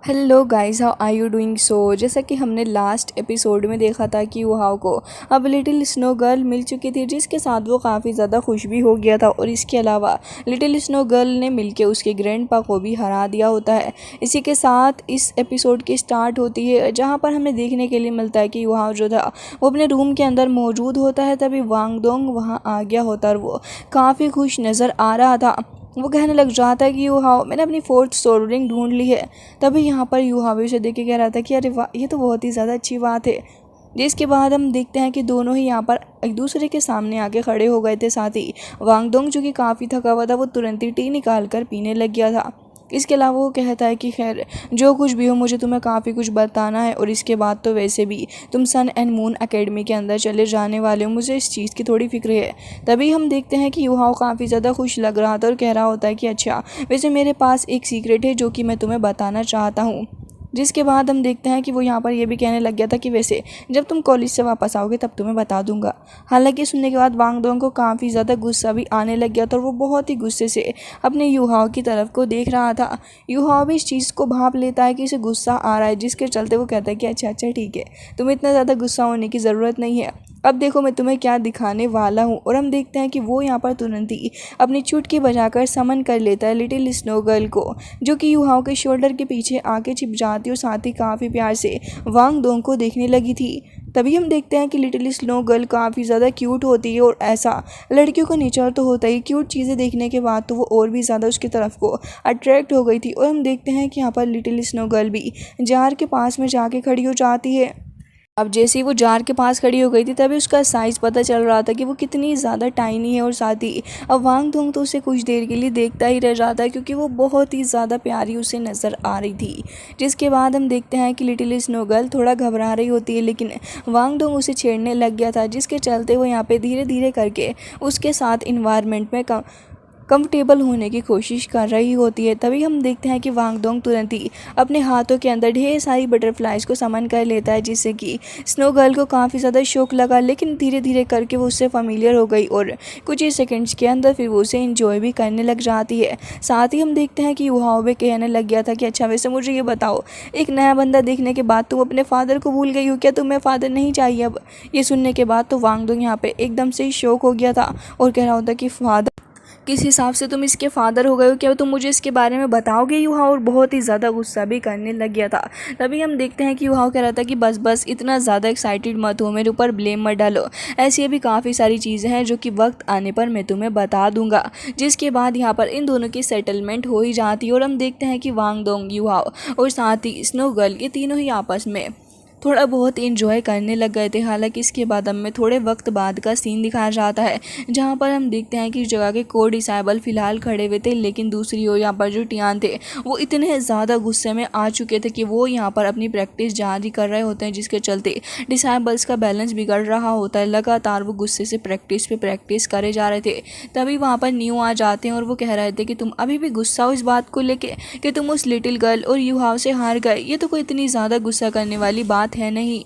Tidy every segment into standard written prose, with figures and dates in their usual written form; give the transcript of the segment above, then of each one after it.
Hello guys, how are you doing. जैसा कि हमने लास्ट एपिसोड में देखा था कि युहाओ को अब लिटिल स्नो गर्ल मिल चुकी थी, जिसके साथ वो काफ़ी ज़्यादा खुश भी हो गया था। और इसके अलावा लिटिल स्नो गर्ल ने मिलके उसके ग्रैंडपा को भी हरा दिया होता है। इसी के साथ इस एपिसोड की स्टार्ट होती है, जहाँ पर हमें देखने के लिए मिलता है कि युहाओ जो था वो अपने रूम के अंदर मौजूद होता है। तभी वांगडोंग वहाँ आ गया होता है और वो काफ़ी खुश नज़र आ रहा था। वो कहने लग जाता है कि युहाओ, मैंने अपनी फोर्थ सोल रिंग ढूंढ ली है। तभी यहाँ पर युहाओ उसे देख के कह रहा था कि अरे वाह, ये तो बहुत ही ज़्यादा अच्छी बात है। जिसके बाद हम देखते हैं कि दोनों ही यहाँ पर एक दूसरे के सामने आके खड़े हो गए थे। साथ ही वांगडोंग जो कि काफ़ी थका हुआ था, वो तुरंत ही टी निकाल कर पीने लग गया था। इसके अलावा वो कहता है कि खैर जो कुछ भी हो, मुझे तुम्हें काफ़ी कुछ बताना है। और इसके बाद तो वैसे भी तुम सन एंड मून एकेडमी के अंदर चले जाने वाले हो, मुझे इस चीज़ की थोड़ी फिक्र है। तभी हम देखते हैं कि युहाओ काफ़ी ज़्यादा खुश लग रहा था और कह रहा होता है कि अच्छा, वैसे मेरे पास एक सीक्रेट है जो कि मैं तुम्हें बताना चाहता हूँ। जिसके बाद हम देखते हैं कि वो यहाँ पर ये भी कहने लग गया था कि वैसे जब तुम कॉलेज से वापस आओगे तब तुम्हें बता दूंगा। हालांकि सुनने के बाद वांगडोंग को काफ़ी ज़्यादा गुस्सा भी आने लग गया था और वो बहुत ही गुस्से से अपने युहाओ की तरफ को देख रहा था। युहाओ भी इस चीज़ को भाप लेता है कि इसे गुस्सा आ रहा है, जिसके चलते वो कहता है कि अच्छा अच्छा ठीक है, तुम्हें इतना ज़्यादा गुस्सा होने की ज़रूरत नहीं है। अब देखो मैं तुम्हें क्या दिखाने वाला हूँ। और हम देखते हैं कि वो यहाँ पर तुरंत ही अपनी चुटकी बजाकर समन कर लेता है लिटिल स्नो गर्ल को, जो कि युहाओं के शोल्डर के पीछे आके छिप जाती और साथ ही काफ़ी प्यार से वांगडोंग को देखने लगी थी। तभी हम देखते हैं कि लिटिल स्नो गर्ल काफ़ी ज़्यादा क्यूट होती है। और ऐसा लड़कियों का नेचर तो होता ही, क्यूट चीज़ें देखने के बाद तो वो और भी ज़्यादा उसकी तरफ को अट्रैक्ट हो गई थी। और हम देखते हैं कि यहाँ पर लिटिल स्नो गर्ल भी जार के पास में जाके खड़ी हो जाती है। अब जैसे ही वो जार के पास खड़ी हो गई थी, तभी उसका साइज़ पता चल रहा था कि वो कितनी ज़्यादा टाइनी है। और साथ ही अब वांगडोंग तो उसे कुछ देर के लिए देखता ही रह जाता है, क्योंकि वो बहुत ही ज़्यादा प्यारी उसे नज़र आ रही थी। जिसके बाद हम देखते हैं कि लिटिल स्नो गर्ल थोड़ा घबरा रही होती है, लेकिन वांगडोंग उसे छेड़ने लग गया था, जिसके चलते वो यहाँ पे धीरे धीरे करके उसके साथ इन्वायरमेंट में कंफर्टेबल होने की कोशिश कर रही होती है। तभी हम देखते हैं कि वांगडोंग तुरंत ही अपने हाथों के अंदर ढेर सारी बटरफ्लाइज को समन कर लेता है, जिससे कि स्नो गर्ल को काफ़ी ज़्यादा शौक लगा। लेकिन धीरे धीरे करके वो उससे familiar हो गई और कुछ ही सेकंड्स के अंदर फिर वो उसे इंजॉय भी करने लग जाती है। साथ ही हम देखते हैं कि युहाओ भी कहने लग गया था कि अच्छा, वैसे मुझे ये बताओ, एक नया बंदा देखने के बाद तुम अपने फादर को भूल गई हो क्या? तुम्हें फादर नहीं चाहिए अब? ये सुनने के बाद तो वांगडोंग यहाँ पे एकदम से ही शौक हो गया था और कह रहा होता कि फादर, किस हिसाब से तुम इसके फादर हो गए हो? क्या तुम मुझे इसके बारे में बताओगे युहाओ? और बहुत ही ज़्यादा गुस्सा भी करने लग गया था। तभी हम देखते हैं कि युहाओ कह रहा था कि बस बस इतना ज़्यादा एक्साइटेड मत हो, मेरे ऊपर ब्लेम मत डालो। ऐसी भी काफ़ी सारी चीज़ें हैं जो कि वक्त आने पर मैं तुम्हें बता दूंगा। जिसके बाद यहाँ पर इन दोनों की सेटलमेंट हो ही जाती है। और हम देखते हैं कि वांगडोंग, युहाओ और साथ ही स्नो गर्ल, ये तीनों ही आपस में थोड़ा बहुत इंजॉय करने लग गए थे। हालांकि इसके बाद हमें थोड़े वक्त बाद का सीन दिखाया जाता है, जहां पर हम देखते हैं कि इस जगह के को डिसाइबल फिलहाल खड़े हुए थे, लेकिन दूसरी ओर यहाँ पर जो टियान थे वो इतने ज़्यादा गुस्से में आ चुके थे कि वो यहाँ पर अपनी प्रैक्टिस जारी कर रहे होते हैं, जिसके चलते डिसाइबल्स का बैलेंस बिगड़ रहा होता है। लगातार वो गुस्से से प्रैक्टिस पे प्रैक्टिस करे जा रहे थे। तभी वहाँ पर न्यू आ जाते हैं और वो कह रहे थे कि तुम अभी भी गुस्सा हो इस बात को लेके कि तुम उस लिटिल गर्ल और युहाव से हार गए। ये तो कोई इतनी ज़्यादा गुस्सा करने वाली बात है नहीं।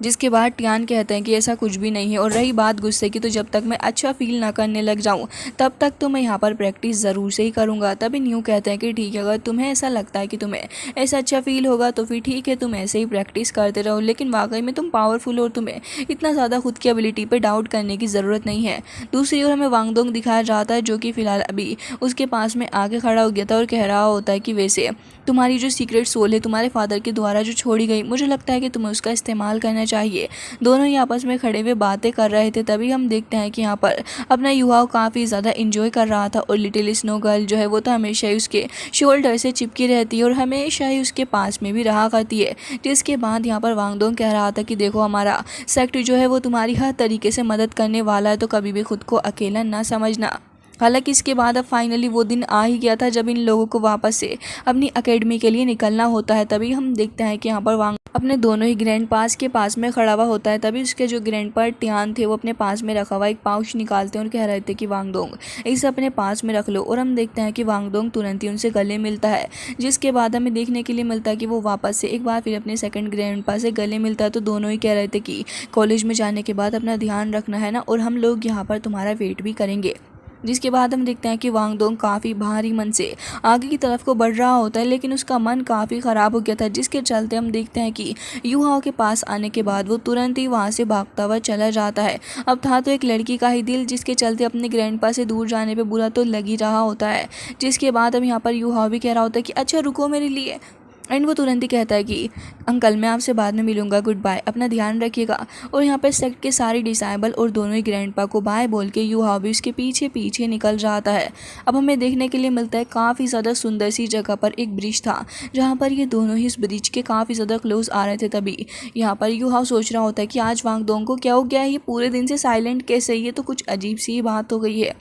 जिसके बाद टियान कहते हैं कि ऐसा कुछ भी नहीं है। और रही बात गुस्से की, तो जब तक मैं अच्छा फील ना करने लग जाऊं तब तक तो मैं यहाँ पर प्रैक्टिस ज़रूर से ही करूँगा। तभी न्यू कहते हैं कि ठीक है, अगर तुम्हें ऐसा लगता है कि तुम्हें ऐसा अच्छा फील होगा तो फिर ठीक है, तुम ऐसे ही प्रैक्टिस करते रहो। लेकिन वाकई में तुम पावरफुल हो और तुम्हें इतना ज़्यादा खुद की एबिलिटी पर डाउट करने की ज़रूरत नहीं है। दूसरी ओर हमें वांगडोंग दिखाया जाता है, जो कि फ़िलहाल अभी उसके पास में आके खड़ा हो गया था और कह रहा होता है कि वैसे तुम्हारी जो सीक्रेट सोल है तुम्हारे फादर के द्वारा जो छोड़ी गई, मुझे लगता है कि तुम्हें उसका इस्तेमाल करना चाहिए। दोनों ही आपस में खड़े हुए बातें कर रहे थे। तभी हम देखते हैं कि यहाँ पर अपना युवाओं काफ़ी ज़्यादा इंजॉय कर रहा था और लिटिल स्नो गर्ल जो है वो तो हमेशा ही उसके शोल्डर से चिपकी रहती है और हमेशा ही उसके पास में भी रहा करती है। जिसके बाद यहाँ पर वांगडोंग कह रहा था कि देखो, हमारा सेक्ट जो है वो तुम्हारी हर तरीके से मदद करने वाला है, तो कभी भी खुद को अकेला ना समझना। हालांकि इसके बाद अब फाइनली वो दिन आ ही गया था जब इन लोगों को वापस से अपनी एकेडमी के लिए निकलना होता है। तभी हम देखते हैं कि यहाँ पर वांग अपने दोनों ही ग्रैंड पास के पास में खड़ा हुआ होता है। तभी उसके जो ग्रैंड पर टियान थे वो अपने पास में रखा हुआ एक पाउच निकालते हैं और कह रहे थे कि वांगडोंग, इसे अपने पास में रख लो। और हम देखते हैं कि वांगडोंग तुरंत ही उनसे गले मिलता है। जिसके बाद हमें देखने के लिए मिलता है कि वो वापस से एक बार फिर अपने सेकंड ग्रैंड पा से गले मिलता है। तो दोनों ही कह रहे थे कि कॉलेज में जाने के बाद अपना ध्यान रखना है ना, और हम लोग यहाँ पर तुम्हारा वेट भी करेंगे। जिसके बाद हम देखते हैं कि वांग दोंग काफ़ी भारी मन से आगे की तरफ को बढ़ रहा होता है, लेकिन उसका मन काफ़ी ख़राब हो गया था, जिसके चलते हम देखते हैं कि यू हाओ के पास आने के बाद वो तुरंत ही वहाँ से भागता हुआ चला जाता है। अब था तो एक लड़की का ही दिल, जिसके चलते अपने ग्रैंडपा से दूर जाने पे बुरा तो लग ही रहा होता है। जिसके बाद अब यहाँ पर यू हाओ भी कह रहा होता है कि अच्छा रुको मेरे लिए, एंड वो तुरंत ही कहता है कि अंकल मैं आपसे बाद में मिलूंगा, गुड बाय, अपना ध्यान रखिएगा। और यहाँ पर सेक्ट के सारे डिसाइबल और दोनों ही ग्रैंडपा को बाय बोल के यू हाओ भी उसके पीछे पीछे निकल जाता है। अब हमें देखने के लिए मिलता है काफ़ी ज़्यादा सुंदर सी जगह पर एक ब्रिज था, जहाँ पर ये दोनों ही इस ब्रिज के काफ़ी ज़्यादा क्लोज आ रहे थे। तभी यहाँ पर यू हाओ सोच रहा होता है कि आज वांग दोंग को क्या हो गया है, ये पूरे दिन से साइलेंट कैसे, ये तो कुछ अजीब सी बात हो गई है।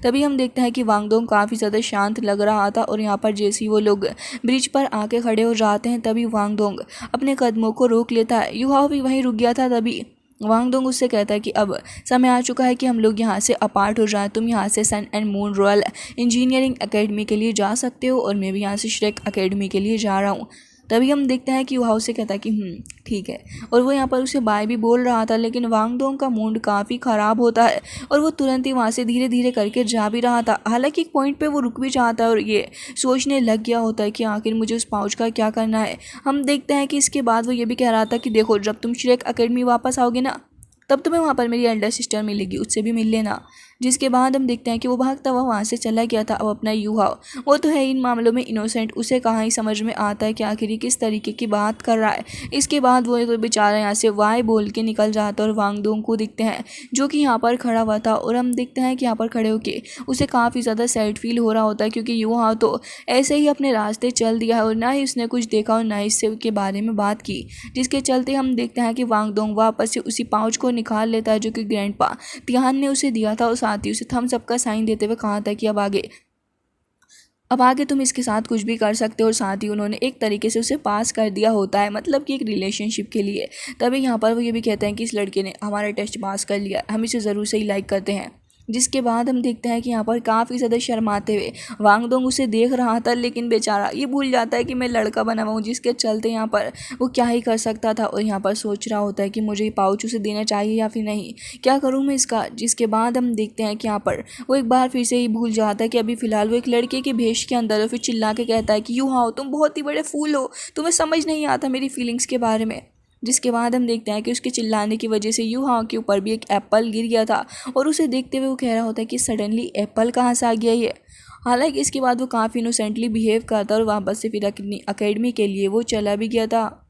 तभी हम देखते हैं कि वांग दोंग काफ़ी ज़्यादा शांत लग रहा था, और यहाँ पर जैसे ही वो लोग ब्रिज पर आके खड़े हो जाते हैं तभी वांग दोंग अपने कदमों को रोक लेता है। यू हाओ भी वहीं रुक गया था। तभी वांग दोंग उससे कहता है कि अब समय आ चुका है कि हम लोग यहाँ से अपार्ट हो जाएं, तुम यहाँ से sun and moon royal engineering academy के लिए जा सकते हो, और मैं भी यहाँ से श्रेक एकेडमी के लिए जा रहा हूँ। तभी हम देखते हैं कि यू हाओ से कहता है कि ठीक है, और वो यहाँ पर उसे बाय भी बोल रहा था, लेकिन वांग दोंग का मूड काफ़ी ख़राब होता है और वो तुरंत ही वहाँ से धीरे धीरे करके जा भी रहा था। हालांकि एक पॉइंट पे वो रुक भी जाता है और ये सोचने लग गया होता है कि आखिर मुझे उस पाउच का क्या करना है। हम देखते हैं कि इसके बाद वो ये भी कह रहा था कि देखो जब तुम श्रेक एकेडमी वापस आओगे ना, तब तुम्हें वहाँ पर मेरी एल्डर सिस्टर मिलेगी, उससे भी मिल लेना। जिसके बाद हम देखते हैं कि वो भागता हुआ वहाँ से चला गया था। अब अपना यू हाओ, वो तो है इन मामलों में इनोसेंट, उसे कहाँ ही समझ में आता है कि आखिर ये किस तरीके की बात कर रहा है। इसके बाद वो तो बेचारा यहाँ से वाई बोल के निकल जाता है और वांग दोंग को दिखते हैं जो कि यहाँ पर खड़ा हुआ था, और हम देखते हैं कि यहाँ पर खड़े होके उसे काफ़ी ज़्यादा सैड फील हो रहा होता है, क्योंकि यू हाओ तो ऐसे ही अपने रास्ते चल दिया है और ना ही उसने कुछ देखा और ना ही इससे के बारे में बात की। जिसके चलते हम देखते हैं कि वांग दोंग वापस से उसी पाउच को निकाल लेता है जो कि ग्रैंडपा तिहान ने उसे दिया था, और साथ ही उसे थम्स अप का साइन देते हुए कहा था कि अब आगे तुम इसके साथ कुछ भी कर सकते हो, और साथ ही उन्होंने एक तरीके से उसे पास कर दिया होता है, मतलब कि एक रिलेशनशिप के लिए। तभी यहाँ पर वो ये भी कहते हैं कि इस लड़के ने हमारा टेस्ट पास कर लिया, हम इसे ज़रूर से ही लाइक करते हैं। जिसके बाद हम देखते हैं कि यहाँ पर काफ़ी ज़्यादा शर्माते हुए वांग दोंग उसे देख रहा था, लेकिन बेचारा ये भूल जाता है कि मैं लड़का बना हुआ हूँ, जिसके चलते यहाँ पर वो क्या ही कर सकता था, और यहाँ पर सोच रहा होता है कि मुझे ये पाउच उसे देना चाहिए या फिर नहीं, क्या करूँ मैं इसका। जिसके बाद हम देखते हैं कि यहाँ पर वो एक बार फिर से ही भूल जाता है कि अभी फ़िलहाल वो एक लड़के के भेष के अंदर है। फिर चिल्ला के कहता है कि यू हाओ तुम बहुत ही बड़े फूल हो, तुम्हें समझ नहीं आता मेरी फीलिंग्स के बारे में। जिसके बाद हम देखते हैं कि उसके चिल्लाने की वजह से यू हाओ के ऊपर भी एक एप्पल गिर गया था, और उसे देखते हुए वो कह रहा होता है कि सडनली एप्पल कहाँ से आ गया ये। हालांकि इसके बाद वो काफ़ी इनोसेंटली बिहेव करता और वापस से फिर अपनी अकेडमी के लिए वो चला भी गया था।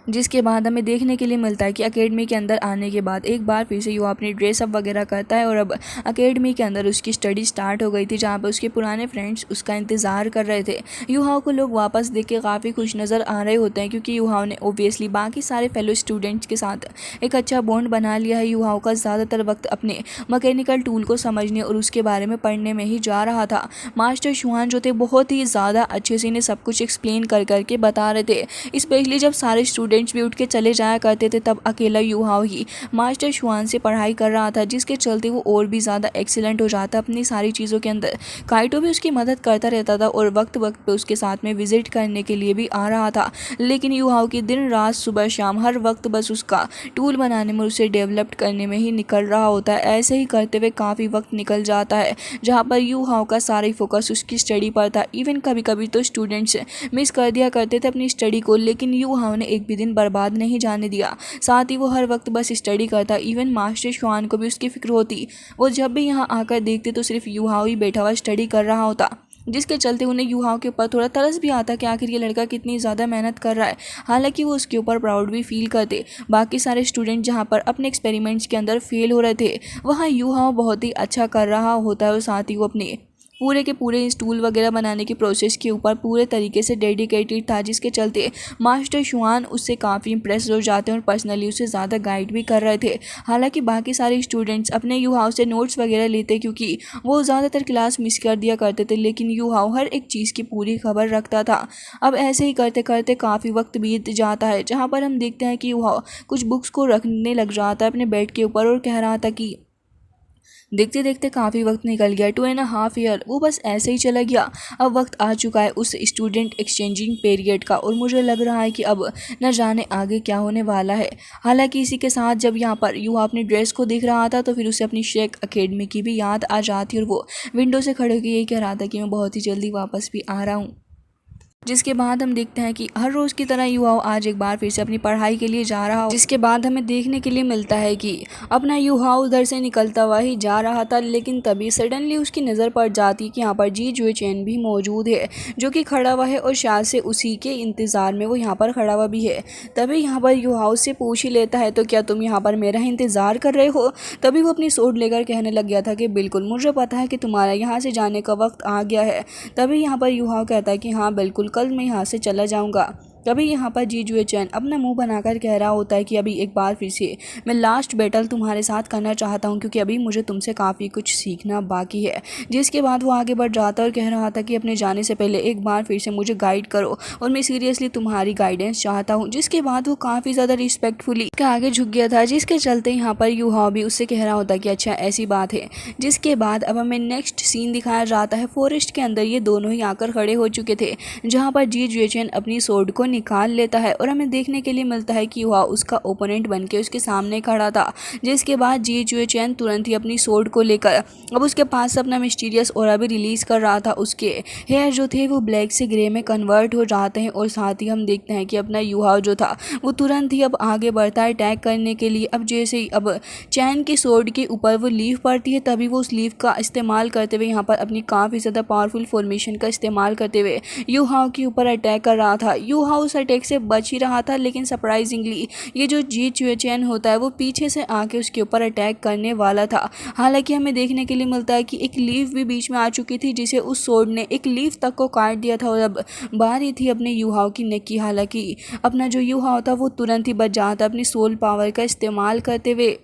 जिसके बाद हमें देखने के लिए मिलता है कि अकेडमी के अंदर आने के बाद एक बार फिर से युवा अपनी ड्रेसअप वगैरह करता है, और अब अकेडमी के अंदर उसकी स्टडी स्टार्ट हो गई थी, जहाँ पर उसके पुराने फ्रेंड्स उसका इंतज़ार कर रहे थे। युहाओं को लोग वापस देख के काफ़ी खुश नज़र आ रहे होते हैं, क्योंकि युहाओं ने ओबियसली बाकी सारे फेलो स्टूडेंट्स के साथ एक अच्छा बॉन्ड बना लिया है। युहाओं का ज़्यादातर वक्त अपने मैकेनिकल टूल को समझने और उसके बारे में पढ़ने में ही जा रहा था। मास्टर शुआन जो थे बहुत ही ज़्यादा अच्छे से इन्हें सब कुछ एक्सप्लेन कर करके बता रहे थे, स्पेशली जब सारे स्टूडेंट्स भी उठ के चले जाया करते थे, तब अकेला यू हाओ ही मास्टर शुआन से पढ़ाई कर रहा था, जिसके चलते वो और भी ज़्यादा एक्सीलेंट हो जाता अपनी सारी चीज़ों के अंदर। काइटो भी उसकी मदद करता रहता था और वक्त वक्त पे उसके साथ में विजिट करने के लिए भी आ रहा था, लेकिन यू हाओ की दिन रात सुबह शाम हर वक्त बस उसका टूल बनाने में, उसे डेवलप करने में ही निकल रहा होता है। ऐसे ही करते हुए काफ़ी वक्त निकल जाता है, जहाँ पर यू हाओ का सारा ही फोकस उसकी स्टडी पर था। इवन कभी कभी तो स्टूडेंट्स मिस कर दिया करते थे अपनी स्टडी को, लेकिन यू हाओ ने एक भी दिन बर्बाद नहीं जाने दिया। साथ ही वो हर वक्त बस स्टडी करता। इवन मास्टर शुआन को भी उसकी फिक्र होती, वो जब भी यहाँ आकर देखते तो सिर्फ यू हाओ ही बैठा हुआ स्टडी कर रहा होता, जिसके चलते उन्हें यू हाओ के ऊपर थोड़ा तरस भी आता कि आखिर ये लड़का कितनी ज़्यादा मेहनत कर रहा है। हालांकि वो उसके ऊपर प्राउड भी फील करते। बाकी सारे स्टूडेंट जहाँ पर अपने एक्सपेरिमेंट्स के अंदर फेल हो रहे थे, वहाँ यू हाओ बहुत ही अच्छा कर रहा होता है, और साथ ही वो अपने पूरे के पूरे टूल वगैरह बनाने की प्रोसेस के ऊपर पूरे तरीके से डेडिकेटेड था, जिसके चलते मास्टर शुआन उससे काफ़ी इंप्रेस हो जाते हैं और पर्सनली उसे ज़्यादा गाइड भी कर रहे थे। हालांकि बाकी सारे स्टूडेंट्स अपने यू हाउ से नोट्स वगैरह लेते, क्योंकि वो ज़्यादातर क्लास मिस कर दिया करते थे, लेकिन यू हाउ हर एक चीज़ की पूरी खबर रखता था। अब ऐसे ही करते करते काफ़ी वक्त बीत जाता है, जहाँ पर हम देखते हैं कि यू हाउ कुछ बुक्स को रखने लग जाता है अपने बेड के ऊपर और कह रहा था कि देखते देखते काफ़ी वक्त निकल गया, 2.5 ईयर वो बस ऐसे ही चला गया। अब वक्त आ चुका है उस स्टूडेंट एक्सचेंजिंग पीरियड का और मुझे लग रहा है कि अब न जाने आगे क्या होने वाला है। हालांकि इसी के साथ जब यहाँ पर युवा अपनी ड्रेस को देख रहा था तो फिर उसे अपनी शेख अकेडमी की भी याद आ जाती और वो विंडो से खड़े होकर यही कह रहा था कि मैं बहुत ही जल्दी वापस भी आ रहा हूँ। जिसके बाद हम देखते हैं कि हर रोज़ की तरह युवा आज एक बार फिर से अपनी पढ़ाई के लिए जा रहा हो। जिसके बाद हमें देखने के लिए मिलता है कि अपना युवा उधर से निकलता हुआ ही जा रहा था, लेकिन तभी सडनली उसकी नज़र पड़ जाती है कि यहाँ पर जी जुए चैन भी मौजूद है, जो कि खड़ा हुआ है और शायद से उसी के इंतज़ार में वो यहाँ पर खड़ा हुआ भी है। तभी यहाँ पर युवा उससे पूछ ही लेता है, तो क्या तुम यहाँ पर मेरा इंतज़ार कर रहे हो? तभी वो अपनी सोट लेकर कहने लग गया था कि बिल्कुल, मुझे पता है कि तुम्हारा यहाँ से जाने का वक्त आ गया है। तभी यहाँ पर युवा कहता है कि हाँ बिल्कुल, कल मैं यहाँ से चला जाऊँगा। तभी यहाँ पर जी जुए चैन अपना मुंह बनाकर कह रहा होता है कि अभी एक बार फिर से मैं लास्ट बैटल तुम्हारे साथ करना चाहता हूँ, क्योंकि अभी मुझे तुमसे काफ़ी कुछ सीखना बाकी है। जिसके बाद वो आगे बढ़ जाता और कह रहा था कि अपने जाने से पहले एक बार फिर से मुझे गाइड करो और मैं सीरियसली तुम्हारी गाइडेंस चाहता हूँ। जिसके बाद वो काफ़ी ज़्यादा रिस्पेक्टफुली आगे झुक गया था, जिसके चलते यहाँ पर युवा भी उससे कह रहा होता कि अच्छा ऐसी बात है। जिसके बाद अब हमें नेक्स्ट सीन दिखाया जाता है फॉरेस्ट के अंदर ये दोनों ही आकर खड़े हो चुके थे, जहाँ पर जी जुए चैन अपनी सोर्ड को निकाल लेता है और हमें देखने के लिए मिलता है कि वह उसका ओपोनेंट बनके उसके सामने खड़ा था। जिसके बाद जी जुए चैन तुरंत ही अपनी सोर्ड को लेकर अब उसके पास से अपना मिस्टीरियस ऑरा भी रिलीज कर रहा था। उसके हेयर जो थे वो ब्लैक से ग्रे में कन्वर्ट हो जाते हैं और साथ ही हम देखते हैं कि अपना युवा जो था वो तुरंत ही अब आगे बढ़ता है अटैक करने के लिए। अब जैसे ही अब चैन की सोर्ड के ऊपर वो लीफ पड़ती है, तभी वो उस लीफ का इस्तेमाल करते हुए यहाँ पर अपनी काफ़ी ज़्यादा पावरफुल फॉर्मेशन का इस्तेमाल करते हुए युहाओ के ऊपर अटैक कर रहा था। युहाओ उस अटैक से बच ही रहा था, लेकिन सरप्राइजिंगली ये जो जी जुए चैन होता है वो पीछे से आके उसके ऊपर अटैक करने वाला था। हालांकि हमें देखने के लिए मिलता है कि एक लीफ भी बीच में आ चुकी थी, जिसे उस सोर्ड ने एक लीफ तक को काट दिया था और अब बारी थी अपने युहाओ की नेक की। हालांकि अपना जो युहाओ था वो तुरंत ही बच जाता अपनी सोल पावर का इस्तेमाल करते हुए।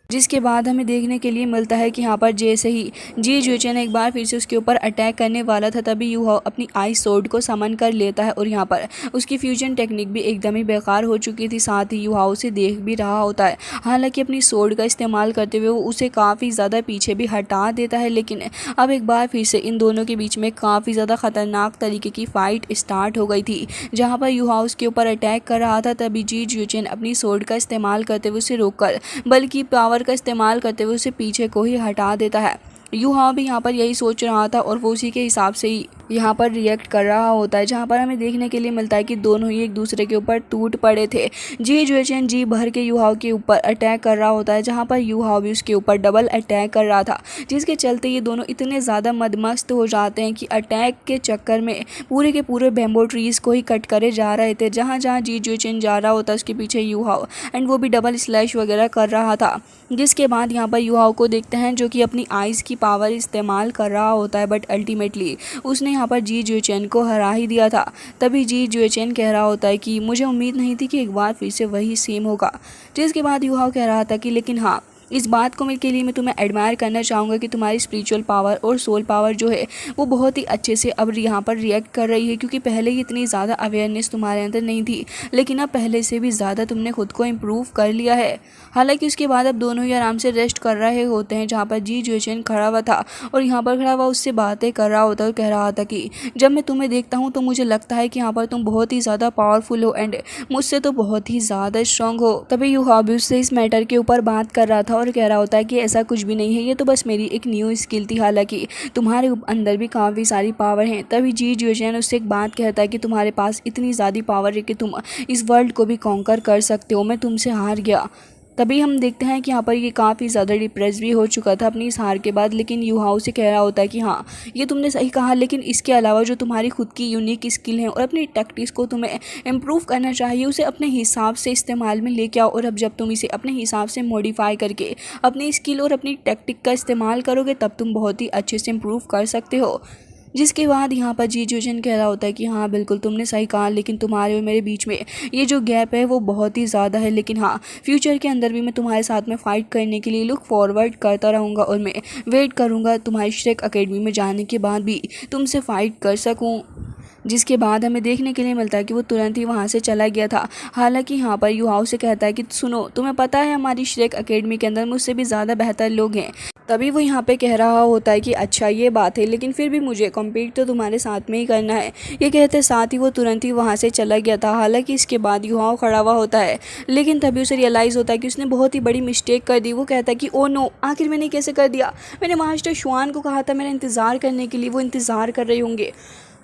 जिसके बाद हमें देखने के लिए मिलता है कि यहाँ पर जैसे ही जी जुए चैन एक बार फिर से उसके ऊपर अटैक करने वाला था, तभी युहाओ अपनी आई सोर्ड को समन कर लेता है और यहाँ पर उसकी फ्यूजन टेक्निक भी एकदम ही बेकार हो चुकी थी। साथ ही युहाओ उसे देख भी रहा होता है। हालांकि अपनी सोर्ड का इस्तेमाल करते हुए वो उसे काफ़ी ज़्यादा पीछे भी हटा देता है, लेकिन अब एक बार फिर से इन दोनों के बीच में काफ़ी ज़्यादा ख़तरनाक तरीके की फ़ाइट स्टार्ट हो गई थी, जहाँ पर युहाओ उसके ऊपर अटैक कर रहा था। तभी जी जुए चैन अपनी सोर्ड का इस्तेमाल करते हुए उसे रोककर बल्कि पावर का इस्तेमाल करते हुए उसे पीछे को ही हटा देता है। युहा भी यहाँ पर यही सोच रहा था और वो उसी के हिसाब से ही यहाँ पर रिएक्ट कर रहा होता है, जहाँ पर हमें देखने के लिए मिलता है कि दोनों ही एक दूसरे के ऊपर टूट पड़े थे। जी जुए चैन जी भर के युहाओ के ऊपर अटैक कर रहा होता है, जहाँ पर युहाओ भी उसके ऊपर डबल अटैक कर रहा था, जिसके चलते ये दोनों इतने ज़्यादा मदमस्त हो जाते हैं कि अटैक के चक्कर में पूरे के पूरे बैम्बो ट्रीज़ को ही कट करे जा रहे थे। जहाँ जहाँ जी जुए चैन जा रहा होता है उसके पीछे युहाओ एंड वो भी डबल स्लैश वगैरह कर रहा था। जिसके बाद यहाँ पर युहाओ को देखते हैं जो कि अपनी आइज़ की पावर इस्तेमाल कर रहा होता है, बट अल्टीमेटली उसने यहाँ पर जी जुए चैन को हरा ही दिया था। तभी जी जुए चैन कह रहा होता है कि मुझे उम्मीद नहीं थी कि एक बार फिर से वही सेम होगा। जिसके बाद युहाओ कह रहा था कि लेकिन हाँ, इस बात को के लिए मैं तुम्हें एडमायर करना चाहूँगा कि तुम्हारी स्पिरिचुअल पावर और सोल पावर जो है वो बहुत ही अच्छे से अब यहाँ पर रिएक्ट कर रही है, क्योंकि पहले ही इतनी ज़्यादा अवेयरनेस तुम्हारे अंदर नहीं थी, लेकिन अब पहले से भी ज़्यादा तुमने खुद को इम्प्रूव कर लिया है। हालांकि उसके बाद अब दोनों ही आराम से रेस्ट कर रहे होते हैं, जहाँ पर जी जुए चैन खड़ा हुआ था और यहाँ पर खड़ा हुआ उससे बातें कर रहा होता है और कह रहा था कि जब मैं तुम्हें देखता हूँ तो मुझे लगता है कि यहाँ पर तुम बहुत ही ज़्यादा पावरफुल हो एंड मुझसे तो बहुत ही ज़्यादा स्ट्रांग हो। तभी युहा भी उससे इस मैटर के ऊपर बात कर रहा था और कह रहा होता है कि ऐसा कुछ भी नहीं है, ये तो बस मेरी एक न्यू स्किल थी, हालांकि तुम्हारे अंदर भी काफ़ी सारी पावर हैं। तभी जी जुए चैन उससे एक बात कहता है कि तुम्हारे पास इतनी ज़्यादा पावर है कि तुम इस वर्ल्ड को भी कॉन्कर कर सकते हो, मैं तुमसे हार गया। तभी हम देखते हैं कि यहाँ पर ये काफ़ी ज़्यादा डिप्रेस भी हो चुका था अपनी इस हार के बाद, लेकिन युहाओ से कह रहा होता है कि हाँ ये तुमने सही कहा, लेकिन इसके अलावा जो तुम्हारी खुद की यूनिक स्किल है और अपनी टैक्टिक्स को तुम्हें इम्प्रूव करना चाहिए, उसे अपने हिसाब से इस्तेमाल में लेके आओ। और अब जब तुम इसे अपने हिसाब से मॉडिफाई करके अपनी स्किल और अपनी टैक्टिक का इस्तेमाल करोगे, तब तुम बहुत ही अच्छे से इम्प्रूव कर सकते हो। जिसके बाद यहाँ पर जी जुए चैन कह रहा होता है कि हाँ बिल्कुल तुमने सही कहा, लेकिन तुम्हारे और मेरे बीच में ये जो गैप है वो बहुत ही ज़्यादा है, लेकिन हाँ फ्यूचर के अंदर भी मैं तुम्हारे साथ में फ़ाइट करने के लिए लुक फॉरवर्ड करता रहूँगा और मैं वेट करूँगा तुम्हारी शेख अकेडमी में जाने के बाद भी तुमसे फ़ाइट कर सकूँ। जिसके बाद हमें देखने के लिए मिलता है कि वो तुरंत ही वहाँ से चला गया था। हालांकि यहाँ पर युहाओ से कहता है कि सुनो, तुम्हें पता है हमारी श्रेक एकेडमी के अंदर मुझसे भी ज़्यादा बेहतर लोग हैं। तभी वो यहाँ पे कह रहा होता है कि अच्छा ये बात है, लेकिन फिर भी मुझे कम्पीट तो तुम्हारे साथ में ही करना है। ये कहते साथ ही वो तुरंत ही वहाँ से चला गया था। हालांकि इसके बाद युहाओ खड़ा हुआ होता है, लेकिन तभी उसे रियलाइज़ होता है कि उसने बहुत ही बड़ी मिस्टेक कर दी। वो कहता है कि ओ नो, आखिर मैंने कैसे कर दिया। मैंने मास्टर शुआन को कहा था मेरा इंतज़ार करने के लिए, वो इंतज़ार कर रहे होंगे।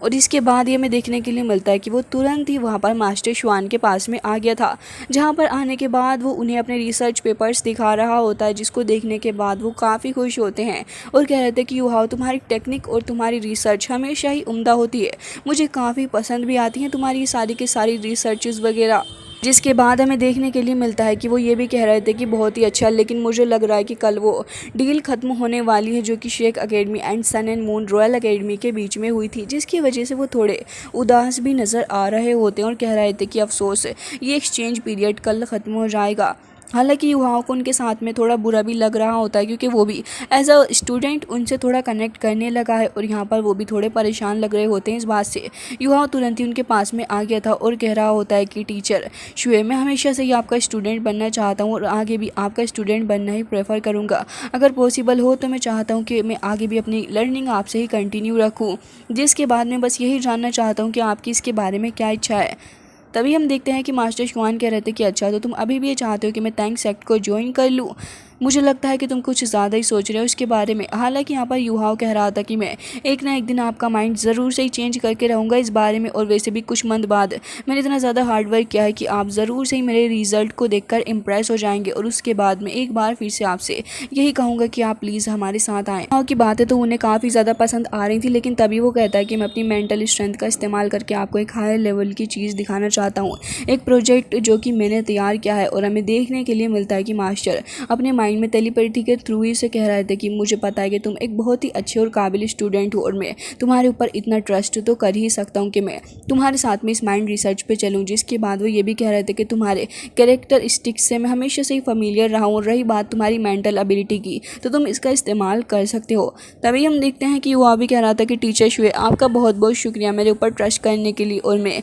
और इसके बाद ये हमें देखने के लिए मिलता है कि वो तुरंत ही वहाँ पर मास्टर शुआन के पास में आ गया था, जहाँ पर आने के बाद वो उन्हें अपने रिसर्च पेपर्स दिखा रहा होता है, जिसको देखने के बाद वो काफ़ी खुश होते हैं और कह रहे थे कि युहाओ, तुम्हारी टेक्निक और तुम्हारी रिसर्च हमेशा ही उम्दा होती है, मुझे काफ़ी पसंद भी आती हैं तुम्हारी सारी की सारी रिसर्चेस वगैरह। जिसके बाद हमें देखने के लिए मिलता है कि वो ये भी कह रहे थे कि बहुत ही अच्छा, लेकिन मुझे लग रहा है कि कल वो डील ख़त्म होने वाली है जो कि Shrek academy and sun and moon royal academy के बीच में हुई थी, जिसकी वजह से वो थोड़े उदास भी नज़र आ रहे होते हैं और कह रहे थे कि अफसोस ये एक्सचेंज पीरियड कल ख़त्म हो जाएगा। हालांकि युवाओं को उनके साथ में थोड़ा बुरा भी लग रहा होता है, क्योंकि वो भी एज अ स्टूडेंट उनसे थोड़ा कनेक्ट करने लगा है और यहाँ पर वो भी थोड़े परेशान लग रहे होते हैं इस बात से। युवाओं तुरंत ही उनके पास में आ गया था और कह रहा होता है कि टीचर शुए, मैं हमेशा से ही आपका स्टूडेंट बनना चाहता हूँ और आगे भी आपका स्टूडेंट बनना ही प्रेफर करूँगा। अगर पॉसिबल हो तो मैं चाहता हूँ कि मैं आगे भी अपनी लर्निंग आपसे ही कंटिन्यू रखूँ। जिसके बाद मैं बस यही जानना चाहता हूँ कि आपकी इसके बारे में क्या इच्छा है। तभी हम देखते हैं कि मास्टर शुआन कह रहे थे कि अच्छा, तो तुम अभी भी ये चाहते हो कि मैं थैंक्स सेक्ट को ज्वाइन कर लूँ। मुझे लगता है कि तुम कुछ ज़्यादा ही सोच रहे हो इसके बारे में। हालांकि यहाँ पर युहाओ कह रहा था कि मैं एक ना एक दिन आपका माइंड ज़रूर से ही चेंज करके रहूँगा इस बारे में, और वैसे भी कुछ मंथ बाद मैंने इतना ज़्यादा हार्डवर्क किया है कि आप ज़रूर से ही मेरे रिज़ल्ट को देखकर इम्प्रेस हो जाएंगे, और उसके बाद मैं एक बार फिर से आपसे यही कहूँगा कि आप प्लीज़ हमारे साथ आएँ। युहाओ की बातें तो उन्हें काफ़ी ज़्यादा पसंद आ रही थी, लेकिन तभी वो कहता है कि मैं अपनी मेंटल स्ट्रेंथ का इस्तेमाल करके आपको एक हायर लेवल की चीज़ दिखाना चाहता हूँ, एक प्रोजेक्ट जो कि मैंने तैयार किया है। और हमें देखने के लिए मिलता है कि मास्टर अपने माइंड में टेलीपैथी के थ्रू ही से कह रहे थे कि मुझे पता है कि तुम एक बहुत ही अच्छे और काबिल स्टूडेंट हो, और मैं तुम्हारे ऊपर इतना ट्रस्ट तो कर ही सकता हूँ कि मैं तुम्हारे साथ में इस माइंड रिसर्च पे चलूँ। जिसके बाद वो ये भी कह रहे थे कि तुम्हारे कैरेक्टर स्टिक्स से मैं हमेशा से ही फैमिलियर रहा हूँ, और रही बात तुम्हारी मेंटल एबिलिटी की तो तुम इसका इस्तेमाल कर सकते हो। तभी हम देखते हैं कि वो भी कह रहा था कि टीचर शुए, आपका बहुत बहुत शुक्रिया मेरे ऊपर ट्रस्ट करने के लिए, और मैं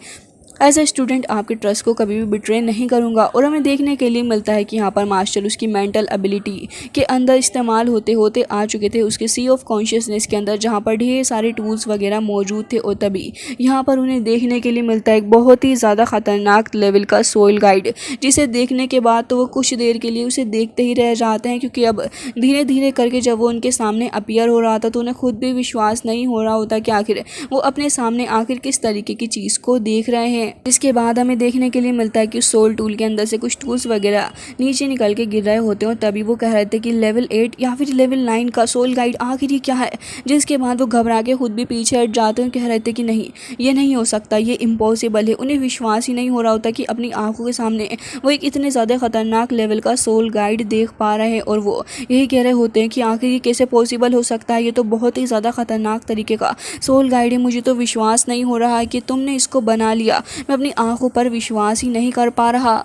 एज ए स्टूडेंट आपके ट्रस्ट को कभी भी बिट्रे नहीं करूँगा। और हमें देखने के लिए मिलता है कि यहाँ पर मास्टर उसकी मेंटल एबिलिटी के अंदर इस्तेमाल होते होते आ चुके थे उसके सी ऑफ कॉन्शियसनेस के अंदर, जहाँ पर ढेर सारे टूल्स वगैरह मौजूद थे। और तभी यहाँ पर उन्हें देखने के लिए मिलता है एक बहुत ही ज़्यादा ख़तरनाक लेवल का सोल गाइड, जिसे देखने के बाद तो वो कुछ देर के लिए उसे देखते ही रह जाते हैं, क्योंकि अब धीरे धीरे करके जब वो उनके सामने अपीयर हो रहा था तो उन्हें खुद भी विश्वास नहीं हो रहा होता कि आखिर वो अपने सामने आखिर किस तरीके की चीज़ को देख रहे हैं। इसके बाद हमें देखने के लिए मिलता है कि सोल टूल के अंदर से कुछ टूल्स वगैरह नीचे निकल के गिर रहे होते हैं, और तभी वो कह रहे थे कि लेवल 8 या फिर लेवल 9 का सोल गाइड आखिर ही क्या है। जिसके बाद वो घबरा के खुद भी पीछे हट जाते हैं, कह रहे थे कि नहीं, ये नहीं हो सकता, ये इम्पॉसिबल है। उन्हें विश्वास ही नहीं हो रहा होता कि अपनी आंखों के सामने वो एक इतने ज़्यादा खतरनाक लेवल का सोल गाइड देख पा रहे हैं, और वो यही कह रहे होते हैं कि आखिर ये कैसे पॉसिबल हो सकता है, ये तो बहुत ही ज़्यादा खतरनाक तरीके का सोल गाइड है, मुझे तो विश्वास नहीं हो रहा है कि तुमने इसको बना लिया, मैं अपनी आंखों पर विश्वास ही नहीं कर पा रहा।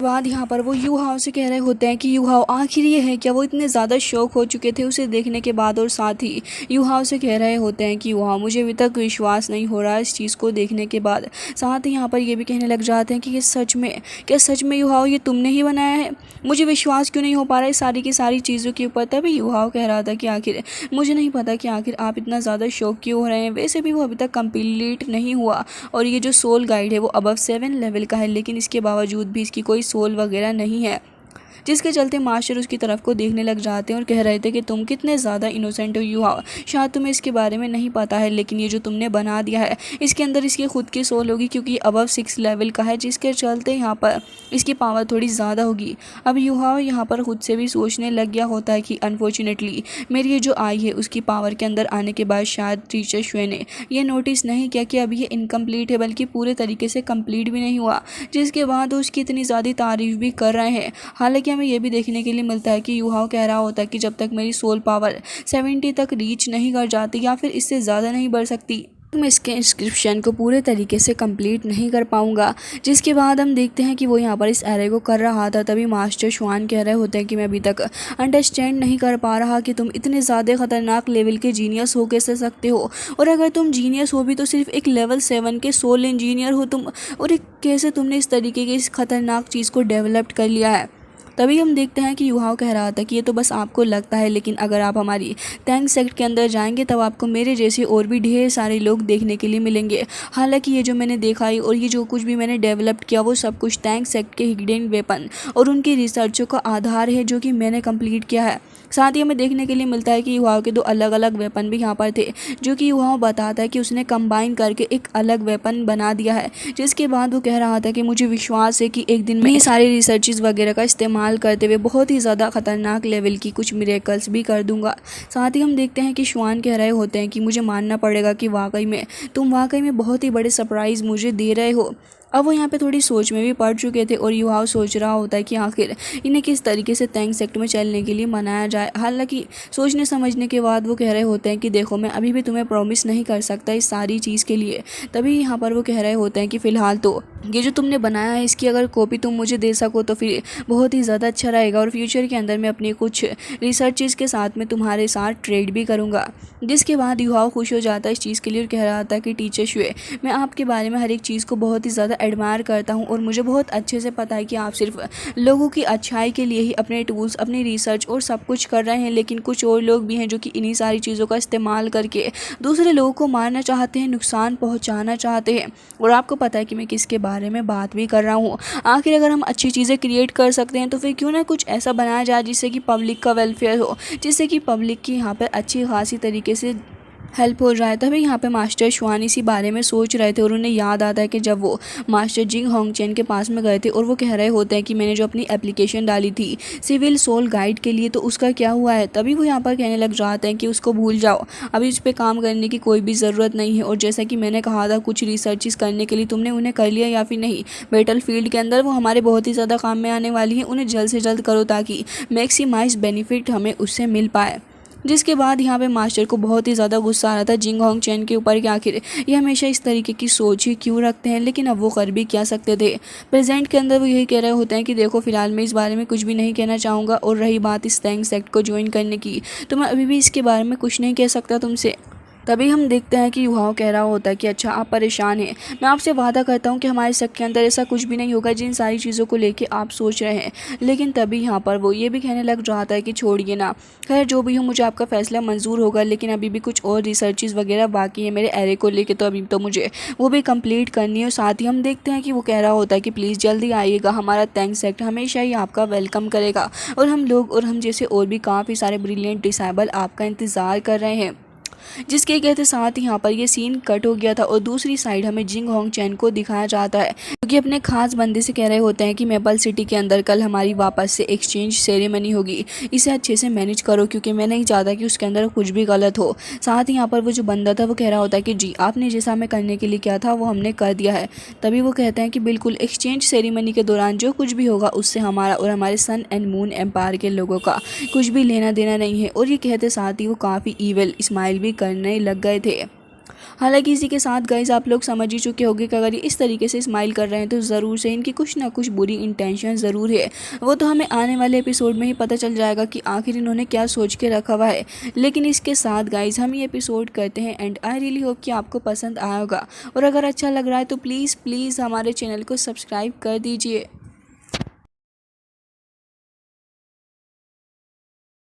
बाद यहाँ पर वो युहाओ से कह रहे होते हैं कि युहाओ आखिर ये है क्या। वो इतने ज़्यादा शौक हो चुके थे उसे देखने के बाद, और साथ ही युहाओ से कह रहे होते हैं कि युहाओ मुझे अभी तक विश्वास नहीं हो रहा इस चीज़ को देखने के बाद। साथ ही यहाँ पर ये भी कहने लग जाते हैं कि ये सच में, क्या सच में युहाओ ये तुमने ही बनाया है, मुझे विश्वास क्यों नहीं हो पा रहा है सारी की सारी चीज़ों के ऊपर। तभी युहाओ कह रहा था कि आखिर मुझे नहीं पता कि आखिर आप इतना ज़्यादा शौक क्यों हो रहे हैं, वैसे भी वो अभी तक कंप्लीट नहीं हुआ, और ये जो सोल गाइड है वो अबव 7 लेवल का है, लेकिन इसके बावजूद भी इसकी कोई सोल वगैरह नहीं है। जिसके चलते मास्टर उसकी तरफ को देखने लग जाते हैं और कह रहे थे कि तुम कितने ज़्यादा इनोसेंट हो युहाओ, शायद तुम्हें इसके बारे में नहीं पता है, लेकिन ये जो तुमने बना दिया है इसके अंदर इसकी खुद की सोल होगी, क्योंकि अबव 6 लेवल का है, जिसके चलते यहाँ पर इसकी पावर थोड़ी ज़्यादा होगी। अब युहाओ यहाँ पर खुद से भी सोचने लग गया होता है कि अनफॉर्चुनेटली मेरी ये जो आई है उसकी पावर के अंदर आने के बाद शायद टीचर शुए ने ये नोटिस नहीं किया कि अभी ये इनकम्प्लीट है, बल्कि पूरे तरीके से कंप्लीट भी नहीं हुआ, जिसके बाद उसकी इतनी ज़्यादा तारीफ भी कर रहे हैं। हालांकि हमें यह भी देखने के लिए मिलता है कि युहाओ कह रहा होता है कि जब तक मेरी सोल पावर 70 तक रीच नहीं कर जाती या फिर इससे ज़्यादा नहीं बढ़ सकती, मैं इसके इंस्क्रिप्शन को पूरे तरीके से कंप्लीट नहीं कर पाऊंगा। जिसके बाद हम देखते हैं कि वो यहाँ पर इस एरे को कर रहा था, तभी मास्टर श्वान कह रहे होते हैं कि मैं अभी तक अंडरस्टैंड नहीं कर पा रहा कि तुम इतने ज़्यादा ख़तरनाक लेवल के जीनियस हो कैसे सकते हो, और अगर तुम जीनियस हो भी तो सिर्फ एक लेवल 7 के सोल इंजीनियर हो तुम, और कैसे तुमने इस तरीके की इस खतरनाक चीज़ को डेवलप कर लिया है। तभी हम देखते हैं कि युहाओ कह रहा था कि ये तो बस आपको लगता है, लेकिन अगर आप हमारी टैंक सेक्ट के अंदर जाएंगे तब आपको मेरे जैसे और भी ढेर सारे लोग देखने के लिए मिलेंगे। हालांकि ये जो मैंने देखा है और ये जो कुछ भी मैंने डेवलप किया वो सब कुछ टैंक सेक्ट के हिडन वेपन और उनकी रिसर्चों का आधार है जो कि मैंने कंप्लीट किया है। साथ ही हमें देखने के लिए मिलता है कि युहाओ के 2 अलग अलग वेपन भी यहाँ पर थे, जो कि युहाओ बताता है कि उसने कंबाइन करके एक अलग वेपन बना दिया है। जिसके बाद वो कह रहा था कि मुझे विश्वास है कि एक दिन मैं ये सारे रिसर्चेस वगैरह का इस्तेमाल करते हुए बहुत ही ज़्यादा खतरनाक लेवल की कुछ मिरेकल्स भी कर दूंगा। साथ ही हम देखते हैं कि श्वान कह रहे होते हैं कि मुझे मानना पड़ेगा कि तुम वाकई में बहुत ही बड़े सरप्राइज़ मुझे दे रहे हो। अब वो यहाँ पे थोड़ी सोच में भी पड़ चुके थे और युहाओ सोच रहा होता है कि आखिर इन्हें किस तरीके से टैंक सेक्ट में चलने के लिए मनाया जाए। हालांकि सोचने समझने के बाद वो कह रहे होते हैं कि देखो मैं अभी भी तुम्हें प्रॉमिस नहीं कर सकता इस सारी चीज़ के लिए। तभी यहाँ पर वो कह रहे होते हैं कि फ़िलहाल तो ये जो तुमने बनाया है इसकी अगर कॉपी तुम मुझे दे सको तो फिर बहुत ही ज़्यादा अच्छा रहेगा, और फ्यूचर के अंदर मैं अपनी कुछ रिसर्चेज़ के साथ में तुम्हारे साथ ट्रेड भी करूँगा। जिसके बाद युहाओ खुश हो जाता है इस चीज़ के लिए और कह रहा था कि टीचर शुए, मैं आपके बारे में हर एक चीज़ को बहुत ही ज़्यादा एडमायर करता हूँ और मुझे बहुत अच्छे से पता है कि आप सिर्फ लोगों की अच्छाई के लिए ही अपने टूल्स, अपनी रिसर्च और सब कुछ कर रहे हैं, लेकिन कुछ और लोग भी हैं जो कि इन्हीं सारी चीज़ों का इस्तेमाल करके दूसरे लोगों को मारना चाहते हैं, नुकसान पहुँचाना चाहते हैं। और आपको पता है कि मैं किसके बारे में बात भी कर रहा हूँ। आखिर अगर हम अच्छी चीज़ें क्रिएट कर सकते हैं तो फिर क्यों ना कुछ ऐसा बनाया जाए जिससे कि पब्लिक का वेलफेयर हो, जिससे कि पब्लिक की यहाँ पर अच्छी खासी तरीके से हेल्प हो रहा है। तभी यहाँ पे मास्टर श्वान इसी बारे में सोच रहे थे और उन्हें याद आता है कि जब वो मास्टर जिंग होंगचेन के पास में गए थे और वो कह रहे होते हैं कि मैंने जो अपनी एप्लीकेशन डाली थी सिविल सोल गाइड के लिए तो उसका क्या हुआ है। तभी वो यहाँ पर कहने लग जाते हैं कि उसको भूल जाओ, अभी उस पर काम करने की कोई भी ज़रूरत नहीं है, और जैसा कि मैंने कहा था कुछ रिसर्चेस करने के लिए तुमने उन्हें कर लिया या फिर नहीं। बैटल फील्ड के अंदर वो हमारे बहुत ही ज़्यादा काम में आने वाली है, उन्हें जल्द से जल्द करो ताकि मैक्सिमाइज बेनिफिट हमें उससे मिल पाए। जिसके बाद यहाँ पे मास्टर को बहुत ही ज़्यादा गुस्सा आ रहा था जिंग होंगचेन के ऊपर कि आखिर ये हमेशा इस तरीके की सोच ही क्यों रखते हैं, लेकिन अब वो कर भी क्या सकते थे। प्रेजेंट के अंदर वो यही कह रहे होते हैं कि देखो फिलहाल मैं इस बारे में कुछ भी नहीं कहना चाहूँगा, और रही बात इस टैंक सेक्ट को ज्वाइन करने की तो मैं अभी भी इसके बारे में कुछ नहीं कह सकता तुमसे। तभी हम देखते हैं कि युहाओ कह रहा होता है कि अच्छा आप परेशान हैं, मैं आपसे वादा करता हूँ कि हमारे शक के अंदर ऐसा कुछ भी नहीं होगा जिन सारी चीज़ों को लेके आप सोच रहे हैं। लेकिन तभी यहाँ पर वो ये भी कहने लग रहा था कि छोड़िए ना, खैर जो भी हो मुझे आपका फ़ैसला मंजूर होगा, लेकिन अभी भी कुछ और रिसर्चेस वगैरह बाकी है मेरे एरे को लेके, तो अभी तो मुझे वो भी कंप्लीट करनी है। साथ ही हम देखते हैं कि वो कह रहा होता है कि प्लीज़ जल्दी आइएगा, हमारा टैंक सेक्ट हमेशा ही आपका वेलकम करेगा और हम लोग और हम जैसे और भी काफ़ी सारे ब्रिलियंट डिसाइबल आपका इंतज़ार कर रहे हैं। जिसके कहते साथ ही यहाँ पर ये सीन कट हो गया था और दूसरी साइड हमें जिंग होंगचेन को दिखाया जाता है, क्योंकि अपने खास बंदे से कह रहे होते हैं कि मेपल सिटी के अंदर कल हमारी वापस से एक्सचेंज सेरेमनी होगी, इसे अच्छे से मैनेज करो क्योंकि मैं नहीं चाहता कि उसके अंदर कुछ भी गलत हो। साथ ही यहाँ पर वो जो बंदा था वो कह रहा होता है कि जी आपने जैसा हमें करने के लिए किया था वो हमने कर दिया है। तभी वो कहते हैं कि बिल्कुल एक्सचेंज सेरेमनी के दौरान जो कुछ भी होगा उससे हमारा और हमारे सन एंड मून एम्पायर के लोगों का कुछ भी लेना देना नहीं है। और ये कहते साथ ही वो काफ़ी ईविल स्माइल भी करने लग गए थे। हालांकि इसी के साथ गाइस आप लोग समझ ही चुके होंगे कि अगर ये इस तरीके से स्माइल कर रहे हैं तो ज़रूर से इनकी कुछ ना कुछ बुरी इंटेंशन ज़रूर है। वो तो हमें आने वाले एपिसोड में ही पता चल जाएगा कि आखिर इन्होंने क्या सोच के रखा हुआ है। लेकिन इसके साथ गाइस हम ये एपिसोड करते हैं एंड आई रियली होप कि आपको पसंद आया होगा, और अगर अच्छा लग रहा है तो प्लीज़ हमारे चैनल को सब्सक्राइब कर दीजिए।